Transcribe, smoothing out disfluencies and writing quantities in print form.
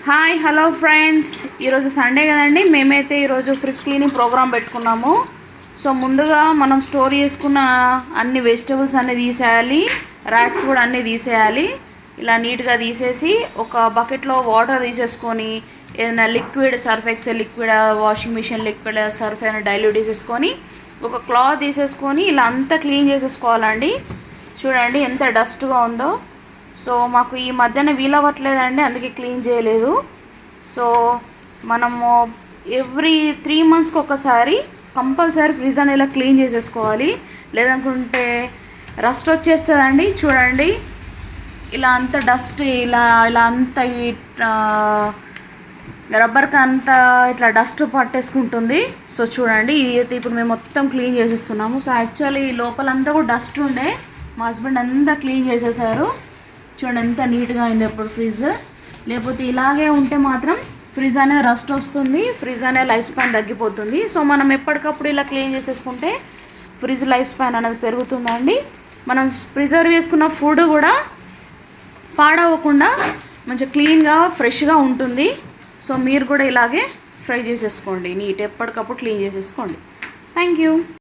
Hi hello friends, ఈరోజు Sunday కదండి. మేమైతే ఈరోజు ఫ్రిడ్జ్ క్లీనింగ్ ప్రోగ్రామ్ పెట్టుకున్నాము. సో ముందుగా మనం స్టోర్ చేసుకున్న అన్ని వెజిటబుల్స్ అన్నీ తీసేయాలి, ర్యాక్స్ కూడా అన్నీ తీసేయాలి. ఇలా నీట్గా తీసేసి ఒక బకెట్లో వాటర్ తీసేసుకొని ఏదైనా liquid Surf Excel liquid, washing machine liquid, Surf అయినా డైల్యూట్ తీసేసుకొని ఒక క్లాత్ తీసేసుకొని ఇలా అంతా క్లీన్ చేసేసుకోవాలండి. చూడండి ఎంత డస్ట్గా ఉందో. సో మాకు ఈ మధ్యన వీలవ్వట్లేదండి, అందుకే క్లీన్ చేయలేదు. సో మనము ఎవ్రీ 3 monthsకి ఒకసారి కంపల్సరీ ఫ్రిడ్జ్ అని ఇలా క్లీన్ చేసేసుకోవాలి, లేదనుకుంటే రస్ట్ వచ్చేస్తుందండి. చూడండి ఇలా అంత డస్ట్, ఇలా ఇలా అంత ఈ రబ్బర్కి అంతా ఇట్లా డస్ట్ పట్టేసుకుంటుంది. సో చూడండి ఇది అయితే ఇప్పుడు మేము మొత్తం క్లీన్ చేసేస్తున్నాము. సో యాక్చువల్లీ లోపలంతా కూడా డస్ట్ ఉండే, మా హస్బెండ్ అంతా క్లీన్ చేసేసారు. చూడండి ఎంత నీట్గా అయింది ఇప్పుడు ఫ్రిడ్జ్. లేకపోతే ఇలాగే ఉంటే మాత్రం ఫ్రిడ్జ్ అనేది రస్ట్ వస్తుంది, ఫ్రిడ్జ్ అనేది లైఫ్ స్పాన్ తగ్గిపోతుంది. సో మనం ఎప్పటికప్పుడు ఇలా క్లీన్ చేసేసుకుంటే ఫ్రిడ్జ్ లైఫ్ స్పాన్ అనేది పెరుగుతుందండి. మనం ప్రిజర్వ్ చేసుకున్న ఫుడ్ కూడా పాడవకుండా మంచిగా క్లీన్గా ఫ్రెష్గా ఉంటుంది. సో మీరు కూడా ఇలాగే ఫ్రై చేసేసుకోండి, నీట్ ఎప్పటికప్పుడు క్లీన్ చేసేసుకోండి. Thank you.